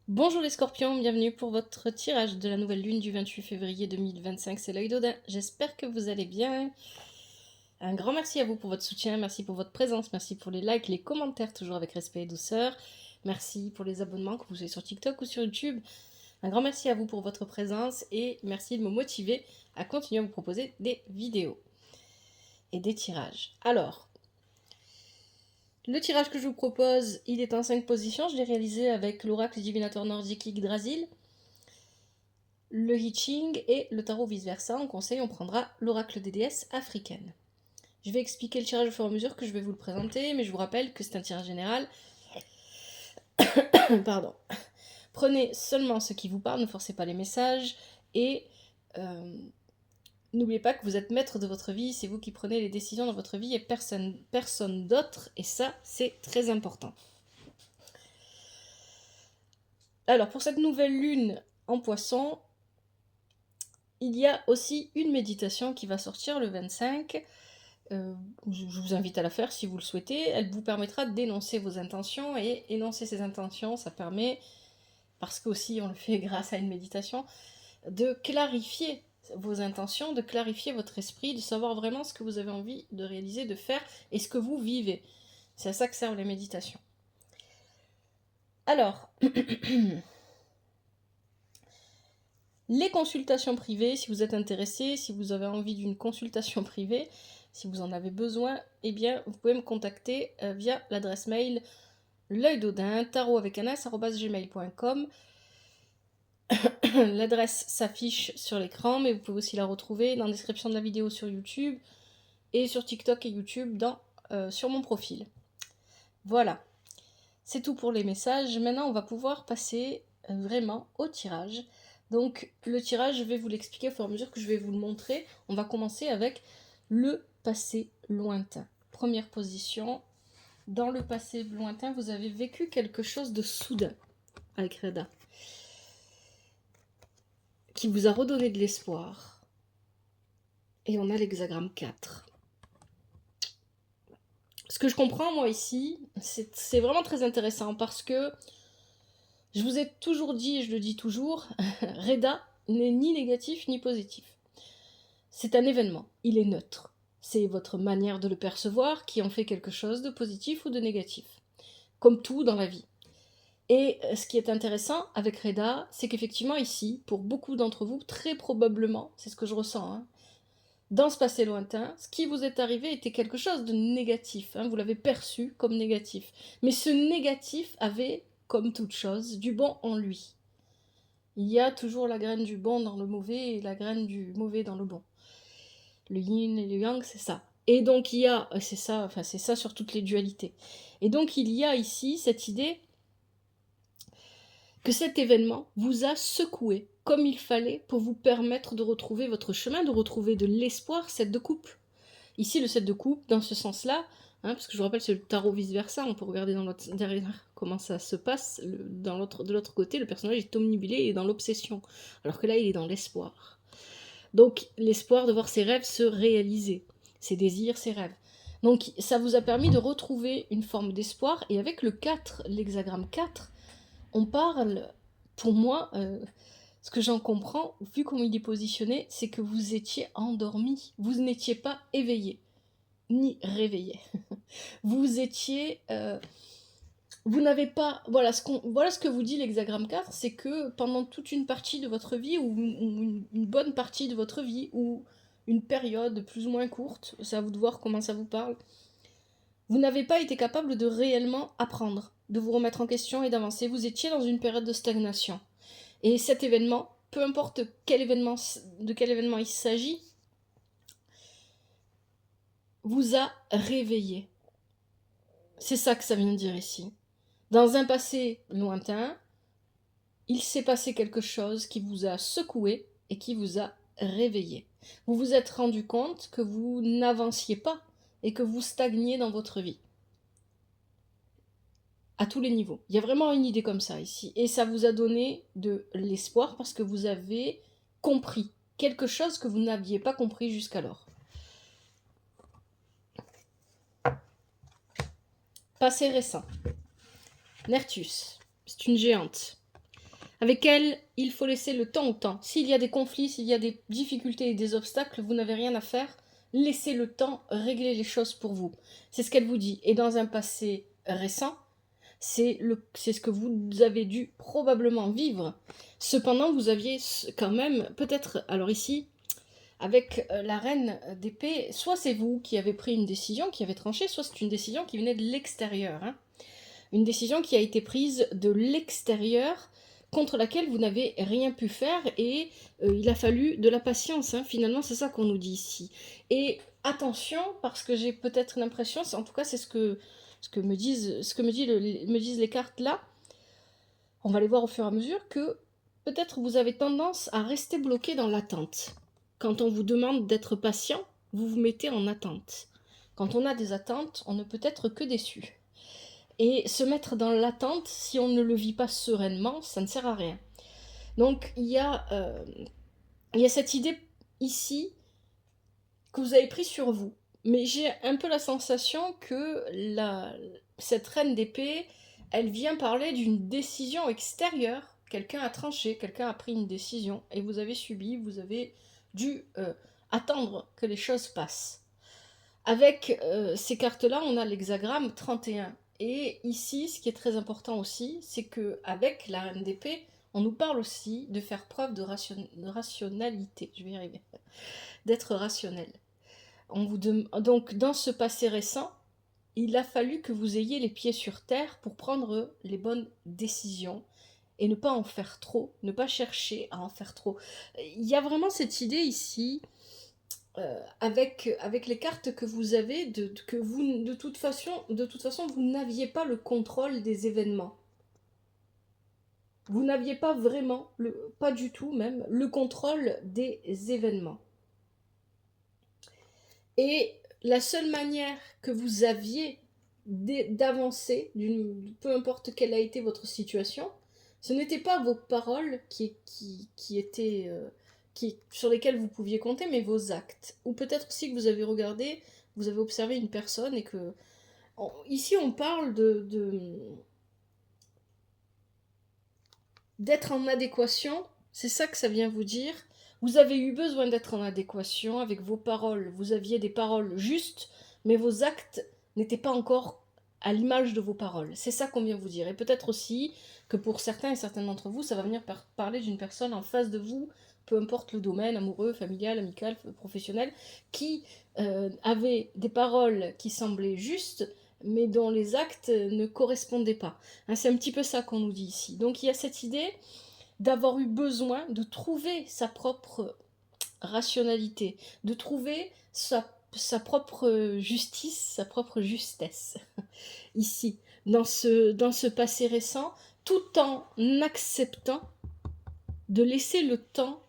Bonjour les scorpions, bienvenue pour votre tirage de la nouvelle lune du 28 février 2025, c'est l'œil d'Odin. J'espère que vous allez bien. Un grand merci à vous pour votre soutien, merci pour votre présence, merci pour les likes, les commentaires, toujours avec respect et douceur. Merci pour les abonnements que vous avez sur TikTok ou sur YouTube. Un grand merci à vous pour votre présence et merci de me motiver à continuer à vous proposer des vidéos et des tirages. Alors, le tirage que je vous propose, il est en 5 positions. Je l'ai réalisé avec l'oracle divinateur nordique Yggdrasil, le I Ching et le tarot vice-versa. En conseil, on prendra l'oracle des déesses africaines. Je vais expliquer le tirage au fur et à mesure que je vais vous le présenter, mais je vous rappelle que c'est un tirage général. Pardon. Prenez seulement ce qui vous parle, ne forcez pas les messages, et n'oubliez pas que vous êtes maître de votre vie, c'est vous qui prenez les décisions dans votre vie et personne d'autre, et ça, c'est très important. Alors, pour cette nouvelle lune en poisson, il y a aussi une méditation qui va sortir le 25. Je vous invite à la faire si vous le souhaitez. Elle vous permettra d'énoncer vos intentions, et énoncer ces intentions, ça permet, parce qu'aussi on le fait grâce à une méditation, de clarifier vos intentions, de clarifier votre esprit, de savoir vraiment ce que vous avez envie de réaliser, de faire, et ce que vous vivez. C'est à ça que servent les méditations. Alors, les consultations privées, si vous êtes intéressé, si vous avez envie d'une consultation privée, si vous en avez besoin, eh bien, vous pouvez me contacter via l'adresse mail l'œil d'Odin, tarot avec un s@gmail.com. L'adresse s'affiche sur l'écran, mais vous pouvez aussi la retrouver dans la description de la vidéo sur YouTube et sur TikTok et YouTube sur mon profil. Voilà, c'est tout pour les messages. Maintenant, on va pouvoir passer vraiment au tirage. Donc, le tirage, je vais vous l'expliquer au fur et à mesure que je vais vous le montrer. On va commencer avec le passé lointain. Première position. Dans le passé lointain, vous avez vécu quelque chose de soudain avec Reda, qui vous a redonné de l'espoir. Et on a l'hexagramme 4. Ce que je comprends, moi, ici, c'est vraiment très intéressant parce que je vous ai toujours dit, et je le dis toujours, Reda n'est ni négatif ni positif. C'est un événement, il est neutre. C'est votre manière de le percevoir qui en fait quelque chose de positif ou de négatif. Comme tout dans la vie. Et ce qui est intéressant avec Reda, c'est qu'effectivement ici, pour beaucoup d'entre vous, très probablement, c'est ce que je ressens, hein, dans ce passé lointain, ce qui vous est arrivé était quelque chose de négatif, hein, vous l'avez perçu comme négatif. Mais ce négatif avait, comme toute chose, du bon en lui. Il y a toujours la graine du bon dans le mauvais et la graine du mauvais dans le bon. Le yin et le yang, c'est ça. Et donc il y a, c'est ça sur toutes les dualités. Et donc il y a ici cette idée que cet événement vous a secoué comme il fallait pour vous permettre de retrouver votre chemin, de retrouver de l'espoir, 7 de coupe. Ici, le 7 de coupe, dans ce sens-là, hein, parce que je vous rappelle, c'est le tarot vice-versa, on peut regarder derrière comment ça se passe. De l'autre côté, le personnage est omnibulé et dans l'obsession, alors que là, il est dans l'espoir. Donc, l'espoir de voir ses rêves se réaliser, ses désirs, ses rêves. Donc, ça vous a permis de retrouver une forme d'espoir, et avec le 4, l'hexagramme 4, on parle, pour moi, ce que j'en comprends, vu comment il est positionné, c'est que vous étiez endormi, vous n'étiez pas éveillé, ni réveillé. Vous étiez... vous n'avez pas... Voilà ce que vous dit l'hexagramme 4, c'est que pendant toute une partie de votre vie, ou une bonne partie de votre vie, ou une période plus ou moins courte, c'est à vous de voir comment ça vous parle, vous n'avez pas été capable de réellement apprendre, de vous remettre en question et d'avancer. Vous étiez dans une période de stagnation. Et cet événement, peu importe de quel événement il s'agit, vous a réveillé. C'est ça que ça vient dire ici. Dans un passé lointain, il s'est passé quelque chose qui vous a secoué et qui vous a réveillé. Vous vous êtes rendu compte que vous n'avanciez pas et que vous stagniez dans votre vie. À tous les niveaux. Il y a vraiment une idée comme ça ici. Et ça vous a donné de l'espoir parce que vous avez compris quelque chose que vous n'aviez pas compris jusqu'alors. Passé récent. Nertus, c'est une géante. Avec elle, il faut laisser le temps au temps. S'il y a des conflits, s'il y a des difficultés et des obstacles, vous n'avez rien à faire. Laissez le temps régler les choses pour vous. C'est ce qu'elle vous dit. Et dans un passé récent, c'est ce que vous avez dû probablement vivre. Cependant, vous aviez quand même, peut-être, alors ici, avec la reine d'épée, soit c'est vous qui avez pris une décision, qui avez tranché, soit c'est une décision qui venait de l'extérieur. Hein. Une décision qui a été prise de l'extérieur, contre laquelle vous n'avez rien pu faire, et il a fallu de la patience. Hein. Finalement, c'est ça qu'on nous dit ici. Et attention, parce que j'ai peut-être l'impression, en tout cas c'est ce que me disent les cartes là, on va les voir au fur et à mesure, que peut-être vous avez tendance à rester bloqué dans l'attente. Quand on vous demande d'être patient, vous vous mettez en attente. Quand on a des attentes, on ne peut être que déçu. Et se mettre dans l'attente, si on ne le vit pas sereinement, ça ne sert à rien. Donc il y a cette idée ici que vous avez pris sur vous. Mais j'ai un peu la sensation que cette reine d'épée, elle vient parler d'une décision extérieure. Quelqu'un a tranché, quelqu'un a pris une décision, et vous avez subi, vous avez dû attendre que les choses passent. Avec ces cartes-là, on a l'hexagramme 31. Et ici, ce qui est très important aussi, c'est qu'avec la reine d'épée, on nous parle aussi de faire preuve de rationalité. Je vais y arriver. D'être rationnel. Donc, dans ce passé récent, il a fallu que vous ayez les pieds sur terre pour prendre les bonnes décisions et ne pas en faire trop, ne pas chercher à en faire trop. Il y a vraiment cette idée ici, avec les cartes que vous avez, que vous, de toute façon, vous n'aviez pas le contrôle des événements. Vous n'aviez pas vraiment, pas du tout même, le contrôle des événements. Et la seule manière que vous aviez d'avancer, peu importe quelle a été votre situation, ce n'était pas vos paroles qui étaient sur lesquelles vous pouviez compter, mais vos actes. Ou peut-être aussi que vous avez regardé, vous avez observé une personne et que... Ici, on parle d'être en adéquation, c'est ça que ça vient vous dire. Vous avez eu besoin d'être en adéquation avec vos paroles. Vous aviez des paroles justes, mais vos actes n'étaient pas encore à l'image de vos paroles. C'est ça qu'on vient vous dire. Et peut-être aussi que pour certains et certaines d'entre vous, ça va venir parler d'une personne en face de vous, peu importe le domaine, amoureux, familial, amical, professionnel, qui avait des paroles qui semblaient justes, mais dont les actes ne correspondaient pas. Hein, c'est un petit peu ça qu'on nous dit ici. Donc il y a cette idée d'avoir eu besoin de trouver sa propre rationalité, de trouver sa propre justice, sa propre justesse, ici, dans ce passé récent, tout en acceptant de laisser le temps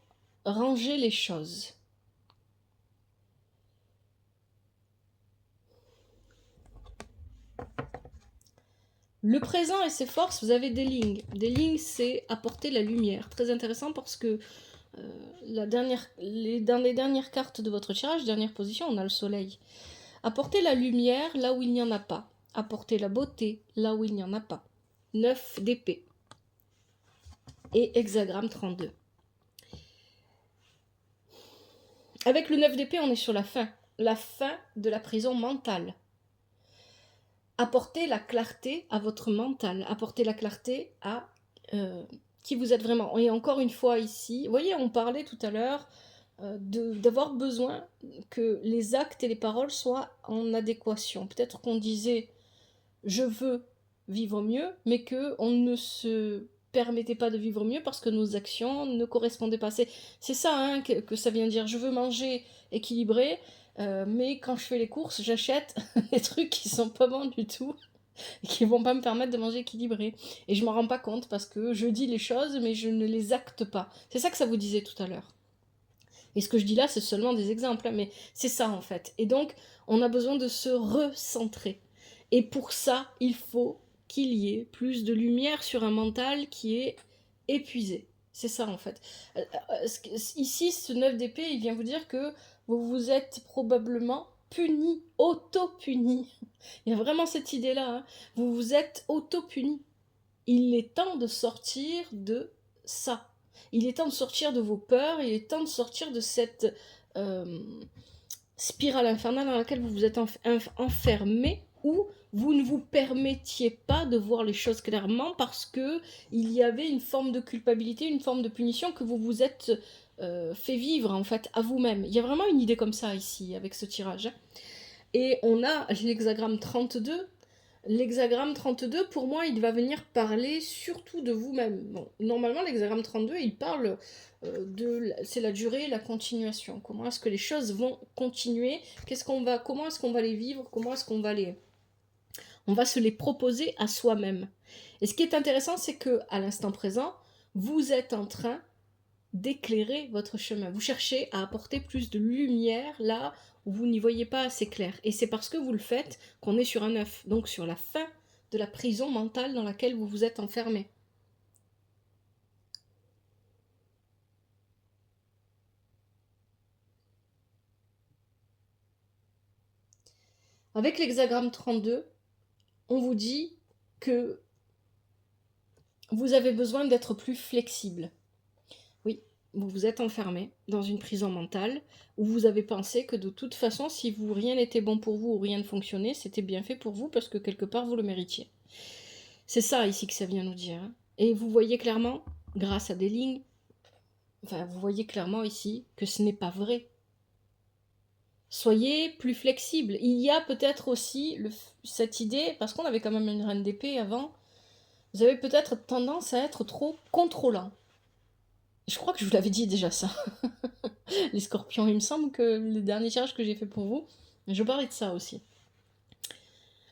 ranger les choses. Le présent et ses forces, vous avez des lignes. Des lignes, c'est apporter la lumière. Très intéressant parce que dans les dernières cartes de votre tirage, dernière position, on a le soleil. Apporter la lumière là où il n'y en a pas. Apporter la beauté là où il n'y en a pas. 9 d'épée. Et hexagramme 32. Avec le 9 d'épée, on est sur la fin. La fin de la prison mentale. Apportez la clarté à votre mental. Apportez la clarté à qui vous êtes vraiment. Et encore une fois ici, vous voyez, on parlait tout à l'heure d'avoir besoin que les actes et les paroles soient en adéquation. Peut-être qu'on disait « je veux vivre mieux », mais qu'on ne se permettait pas de vivre mieux parce que nos actions ne correspondaient pas. C'est ça hein, que ça vient dire. Je veux manger équilibré, mais quand je fais les courses, j'achète des trucs qui sont pas bons du tout, et qui vont pas me permettre de manger équilibré. Et je m'en rends pas compte parce que je dis les choses, mais je ne les acte pas. C'est ça que ça vous disait tout à l'heure. Et ce que je dis là, c'est seulement des exemples, mais c'est ça en fait. Et donc, on a besoin de se recentrer. Et pour ça, il faut qu'il y ait plus de lumière sur un mental qui est épuisé. C'est ça en fait. Ici, ce 9 d'épée, il vient vous dire que vous vous êtes probablement puni, auto-puni. Il y a vraiment cette idée-là. Hein. Vous vous êtes auto-puni. Il est temps de sortir de ça. Il est temps de sortir de vos peurs, il est temps de sortir de cette spirale infernale dans laquelle vous vous êtes enfermé, où vous ne vous permettiez pas de voir les choses clairement parce que il y avait une forme de culpabilité, une forme de punition que vous vous êtes fait vivre en fait à vous-même. Il y a vraiment une idée comme ça ici avec ce tirage. Et on a l'hexagramme 32. L'hexagramme 32, pour moi, il va venir parler surtout de vous-même. Bon, normalement, l'hexagramme 32, il parle c'est la durée, la continuation. Comment est-ce que les choses vont continuer? Comment est-ce qu'on va les vivre? Comment est-ce qu'on va on va se les proposer à soi-même. Et ce qui est intéressant, c'est que à l'instant présent, vous êtes en train d'éclairer votre chemin. Vous cherchez à apporter plus de lumière là où vous n'y voyez pas assez clair. Et c'est parce que vous le faites qu'on est sur un 9, donc sur la fin de la prison mentale dans laquelle vous vous êtes enfermé. Avec l'hexagramme 32, on vous dit que vous avez besoin d'être plus flexible. Oui, vous vous êtes enfermé dans une prison mentale où vous avez pensé que de toute façon, si rien n'était bon pour vous ou rien ne fonctionnait, c'était bien fait pour vous parce que quelque part vous le méritiez. C'est ça ici que ça vient nous dire. Et vous voyez clairement, grâce à des lignes, vous voyez clairement ici que ce n'est pas vrai. Soyez plus flexible. Il y a peut-être aussi cette idée, parce qu'on avait quand même une reine d'épée avant, vous avez peut-être tendance à être trop contrôlant. Je crois que je vous l'avais dit déjà ça. Les scorpions, il me semble que le dernier tirage que j'ai fait pour vous, je parlais de ça aussi.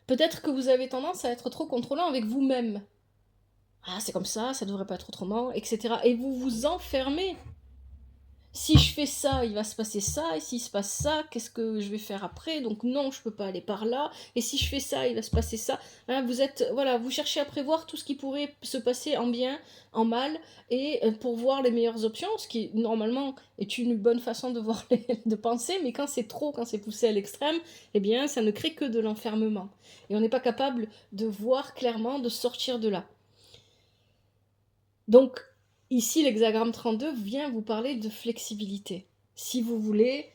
Peut-être que vous avez tendance à être trop contrôlant avec vous-même. Ah, c'est comme ça devrait pas être autrement, etc. Et vous vous enfermez. Si je fais ça, il va se passer ça, et s'il se passe ça, qu'est-ce que je vais faire après? Donc non, je peux pas aller par là, et si je fais ça, il va se passer ça. Hein, vous cherchez à prévoir tout ce qui pourrait se passer en bien, en mal, et pour voir les meilleures options, ce qui normalement est une bonne façon de voir de penser, mais quand c'est trop, quand c'est poussé à l'extrême, eh bien ça ne crée que de l'enfermement. Et on n'est pas capable de voir clairement, de sortir de là. Donc, ici, l'hexagramme 32 vient vous parler de flexibilité. Si vous voulez,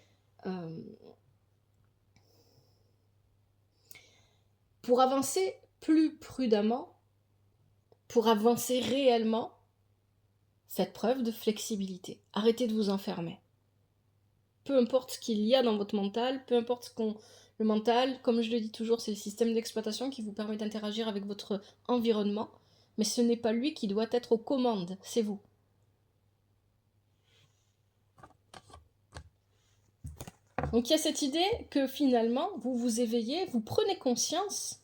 pour avancer plus prudemment, pour avancer réellement, faites preuve de flexibilité. Arrêtez de vous enfermer. Peu importe ce qu'il y a dans votre mental, peu importe le mental, comme je le dis toujours, c'est le système d'exploitation qui vous permet d'interagir avec votre environnement, mais ce n'est pas lui qui doit être aux commandes, c'est vous. Donc il y a cette idée que finalement, vous vous éveillez, vous prenez conscience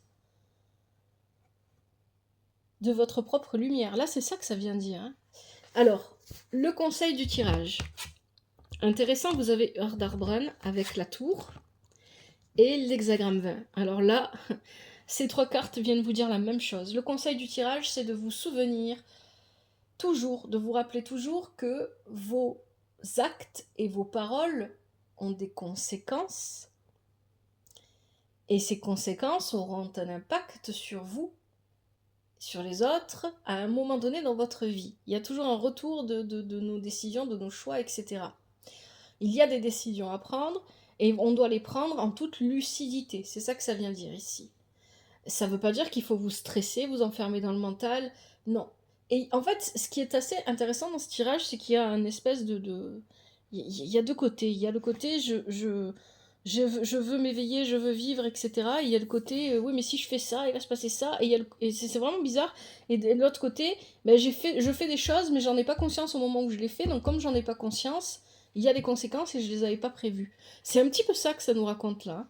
de votre propre lumière. Là, c'est ça que ça vient dire. Hein. Alors, le conseil du tirage. Intéressant, vous avez Heure d'Arbrun avec la tour et l'hexagramme 20. Alors là, ces trois cartes viennent vous dire la même chose. Le conseil du tirage, c'est de vous souvenir toujours, de vous rappeler toujours que vos actes et vos paroles ont des conséquences. Et ces conséquences auront un impact sur vous, sur les autres, à un moment donné dans votre vie. Il y a toujours un retour de nos décisions, de nos choix, etc. Il y a des décisions à prendre et on doit les prendre en toute lucidité. C'est ça que ça vient dire ici. Ça ne veut pas dire qu'il faut vous stresser, vous enfermer dans le mental. Non. Et en fait, ce qui est assez intéressant dans ce tirage, c'est qu'il y a une espèce Il y a deux côtés. Il y a le côté je veux m'éveiller, je veux vivre, etc. Et il y a le côté oui, mais si je fais ça, il va se passer ça. Et c'est vraiment bizarre. Et de l'autre côté, ben, je fais des choses, mais j'en ai pas conscience au moment où je les fais. Donc comme j'en ai pas conscience, il y a des conséquences et je les avais pas prévues. C'est un petit peu ça que ça nous raconte là.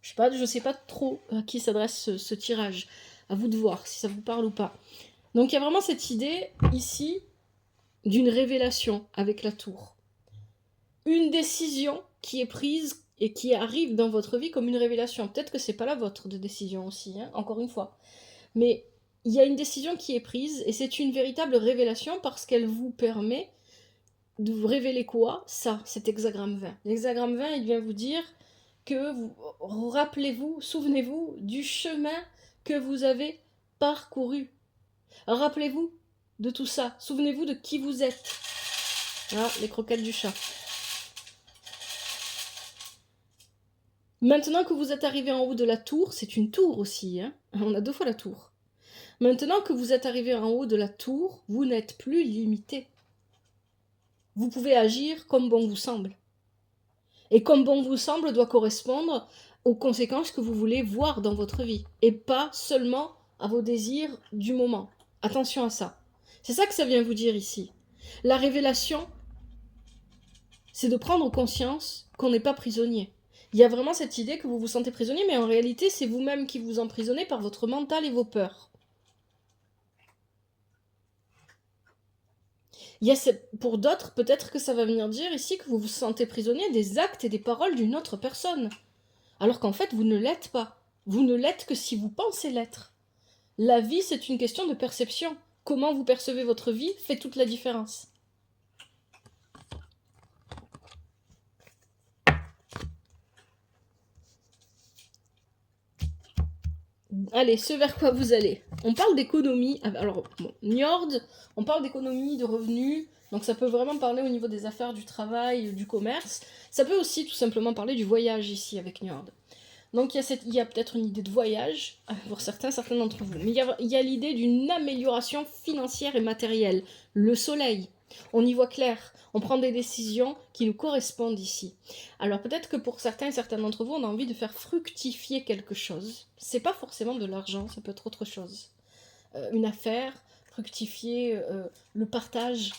Je sais pas trop à qui s'adresse ce tirage. À vous de voir si ça vous parle ou pas. Donc il y a vraiment cette idée ici d'une révélation avec la tour. Une décision qui est prise et qui arrive dans votre vie comme une révélation. Peut-être que c'est pas la vôtre de décision aussi, hein, encore une fois. Mais il y a une décision qui est prise et c'est une véritable révélation parce qu'elle vous permet de vous révéler quoi? Ça, cet hexagramme 20. L'hexagramme 20, il vient vous dire que rappelez-vous, souvenez-vous du chemin que vous avez parcouru. Rappelez-vous de tout ça. Souvenez-vous de qui vous êtes. Ah, les croquettes du chat. Maintenant que vous êtes arrivé en haut de la tour, c'est une tour aussi, hein. On a 2 fois la tour. Maintenant que vous êtes arrivé en haut de la tour, vous n'êtes plus limité. Vous pouvez agir comme bon vous semble. Et comme bon vous semble doit correspondre aux conséquences que vous voulez voir dans votre vie. Et pas seulement à vos désirs du moment. Attention à ça. C'est ça que ça vient vous dire ici. La révélation, c'est de prendre conscience qu'on n'est pas prisonnier. Il y a vraiment cette idée que vous vous sentez prisonnier, mais en réalité, c'est vous-même qui vous emprisonnez par votre mental et vos peurs. Pour d'autres, peut-être que ça va venir dire ici que vous vous sentez prisonnier des actes et des paroles d'une autre personne. Alors qu'en fait, vous ne l'êtes pas. Vous ne l'êtes que si vous pensez l'être. La vie, c'est une question de perception. Comment vous percevez votre vie fait toute la différence. Allez, ce vers quoi vous allez. On parle d'économie. Alors, bon, Njord, on parle d'économie, de revenus. Donc ça peut vraiment parler au niveau des affaires, du travail, du commerce. Ça peut aussi tout simplement parler du voyage ici avec Njord. Donc il y a peut-être une idée de voyage, pour certains d'entre vous. Mais il y a l'idée d'une amélioration financière et matérielle. Le soleil. On y voit clair. On prend des décisions qui nous correspondent ici. Alors peut-être que pour certains d'entre vous, on a envie de faire fructifier quelque chose. C'est pas forcément de l'argent, ça peut être autre chose. Une affaire, fructifier, le partage.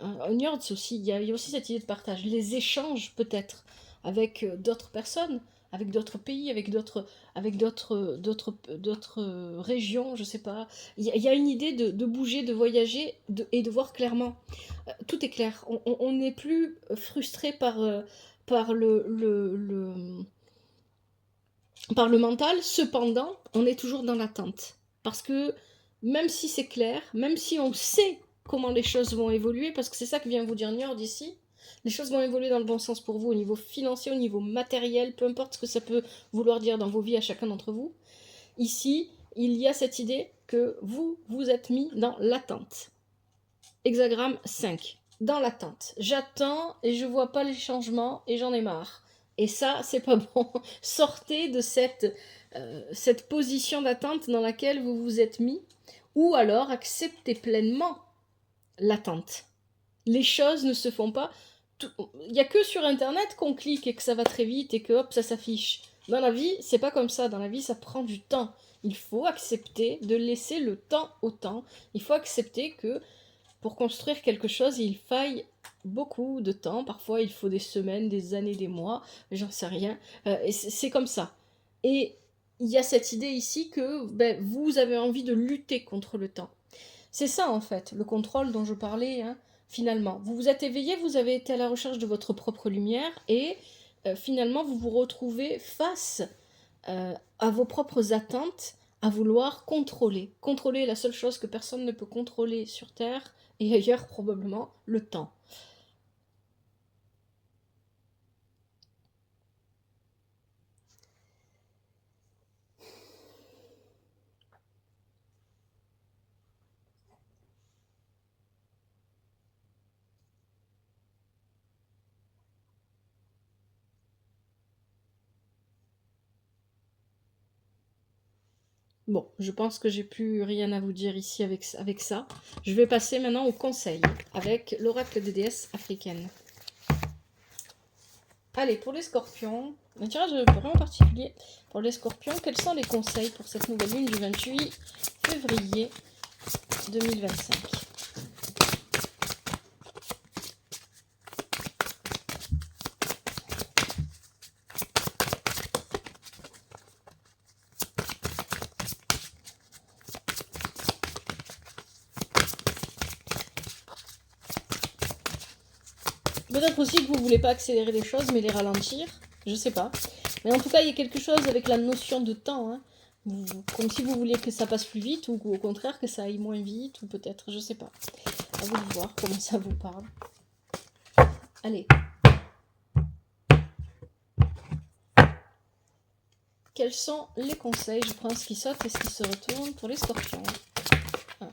En Njord, il y a aussi cette idée de partage. Les échanges peut-être avec d'autres personnes, avec d'autres pays, avec d'autres régions, je sais pas. Il y a une idée de bouger, de voyager et de voir clairement. Tout est clair. On n'est plus frustré par par le mental. Cependant, on est toujours dans l'attente. Parce que même si c'est clair, même si on sait comment les choses vont évoluer, parce que c'est ça que vient vous dire Njord ici, les choses vont évoluer dans le bon sens pour vous, au niveau financier, au niveau matériel, peu importe ce que ça peut vouloir dire dans vos vies à chacun d'entre vous. Ici, il y a cette idée que vous êtes mis dans l'attente. Hexagramme 5. Dans l'attente. J'attends et je vois pas les changements et j'en ai marre. Et ça, c'est pas bon. Sortez de cette position d'attente dans laquelle vous vous êtes mis, ou alors acceptez pleinement l'attente. Les choses ne se font pas. Il n'y a que sur Internet qu'on clique et que ça va très vite et que hop, ça s'affiche. Dans la vie, c'est pas comme ça. Dans la vie, ça prend du temps. Il faut accepter de laisser le temps au temps. Il faut accepter que pour construire quelque chose, il faille beaucoup de temps. Parfois, il faut des semaines, des années, des mois. J'en sais rien. C'est comme ça. Et il y a cette idée ici que vous avez envie de lutter contre le temps. C'est ça, en fait, le contrôle dont je parlais, hein, finalement. Vous vous êtes éveillé, vous avez été à la recherche de votre propre lumière, et finalement, vous vous retrouvez face à vos propres attentes, à vouloir contrôler. Contrôler la seule chose que personne ne peut contrôler sur Terre, et ailleurs probablement, le temps. Bon, je pense que j'ai plus rien à vous dire ici avec ça. Je vais passer maintenant au conseil avec l'oracle des déesses africaines. Allez, pour les scorpions, un tirage vraiment particulier. Pour les scorpions, quels sont les conseils pour cette nouvelle lune du 28 février 2025 ? Peut-être aussi que vous voulez pas accélérer les choses, mais les ralentir. Je sais pas. Mais en tout cas, il y a quelque chose avec la notion de temps. Hein. Comme si vous vouliez que ça passe plus vite, ou au contraire que ça aille moins vite, ou peut-être, je sais pas. À vous de voir comment ça vous parle. Allez. Quels sont les conseils ? Je prends ce qui saute et ce qui se retourne pour les scorpions. Ah,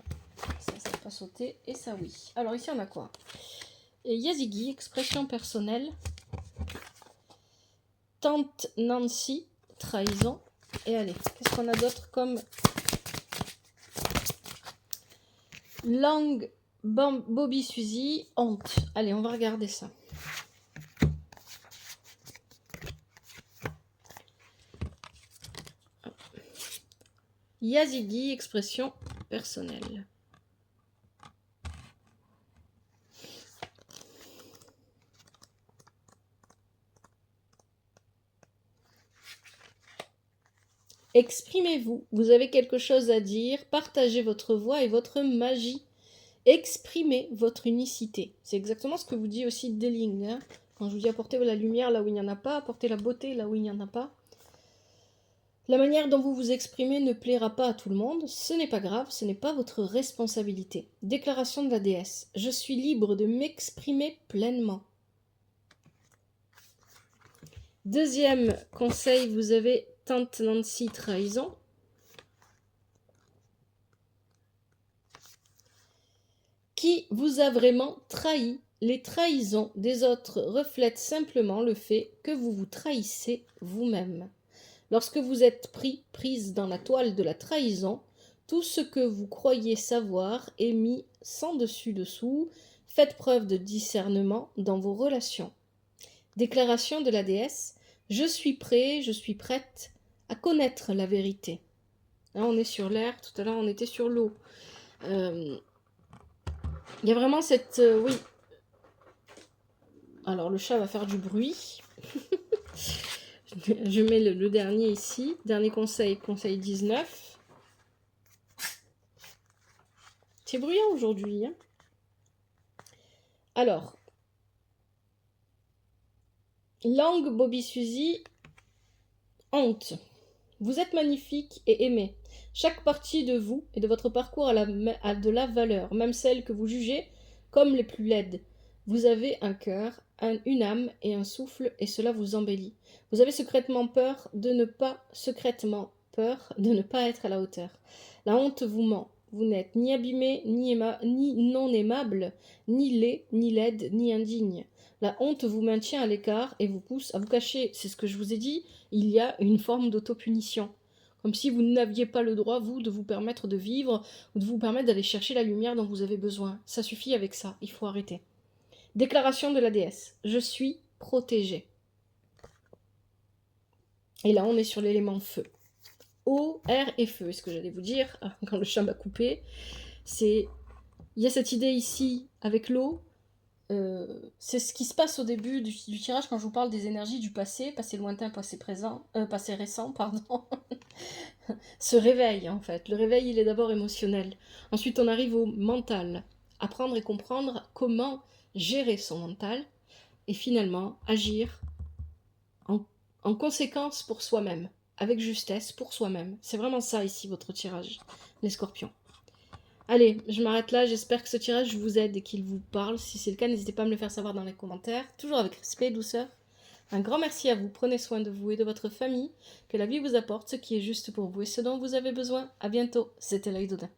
ça passe sauté et ça oui. Alors ici on a quoi? Et Yazigi, expression personnelle. Tante Nancy, trahison. Et allez, qu'est-ce qu'on a d'autre comme langue Bobby Suzy, honte. Allez, on va regarder ça. Yazigi, expression personnelle. Exprimez-vous. Vous avez quelque chose à dire. Partagez votre voix et votre magie. Exprimez votre unicité. C'est exactement ce que vous dit aussi Deling. Hein, quand je vous dis apporter la lumière là où il n'y en a pas, apporter la beauté là où il n'y en a pas. La manière dont vous vous exprimez ne plaira pas à tout le monde. Ce n'est pas grave, ce n'est pas votre responsabilité. Déclaration de la déesse. Je suis libre de m'exprimer pleinement. Deuxième conseil, vous avez Tante Nancy, trahison. Qui vous a vraiment trahi? Les trahisons des autres reflètent simplement le fait que vous vous trahissez vous-même. Lorsque vous êtes prise dans la toile de la trahison, tout ce que vous croyez savoir est mis sans dessus-dessous. Faites preuve de discernement dans vos relations. Déclaration de la déesse. Je suis prêt, je suis prête à connaître la vérité. Là, on est sur l'air, tout à l'heure on était sur l'eau. Il y a vraiment cette... oui. Alors le chat va faire du bruit. Je mets le dernier ici. Dernier conseil, conseil 19. C'est bruyant aujourd'hui. Hein. Alors, langue Bobby Suzy, honte. Vous êtes magnifique et aimé. Chaque partie de vous et de votre parcours a de la valeur, même celle que vous jugez comme les plus laides. Vous avez un cœur, une âme et un souffle, et cela vous embellit. Vous avez secrètement peur de ne pas être à la hauteur. La honte vous ment. Vous n'êtes ni abîmé, ni non aimable, ni laid, ni laide, ni indigne. La honte vous maintient à l'écart et vous pousse à vous cacher. C'est ce que je vous ai dit, il y a une forme d'autopunition. Comme si vous n'aviez pas le droit, vous, de vous permettre de vivre ou de vous permettre d'aller chercher la lumière dont vous avez besoin. Ça suffit avec ça, il faut arrêter. Déclaration de la déesse. Je suis protégée. Et là, on est sur l'élément feu. Eau, air et feu. Et ce que j'allais vous dire, quand le chat m'a coupé, c'est... Il y a cette idée ici, avec l'eau, c'est ce qui se passe au début du tirage quand je vous parle des énergies du passé lointain, passé récent, pardon. Ce réveil, en fait. Le réveil, il est d'abord émotionnel. Ensuite, on arrive au mental. Apprendre et comprendre comment gérer son mental et finalement agir en conséquence pour soi-même, avec justesse pour soi-même. C'est vraiment ça ici votre tirage, les scorpions. Allez, je m'arrête là, j'espère que ce tirage vous aide et qu'il vous parle. Si c'est le cas, n'hésitez pas à me le faire savoir dans les commentaires, toujours avec respect et douceur. Un grand merci à vous, prenez soin de vous et de votre famille, que la vie vous apporte ce qui est juste pour vous et ce dont vous avez besoin. À bientôt, c'était l'œil d'Odin.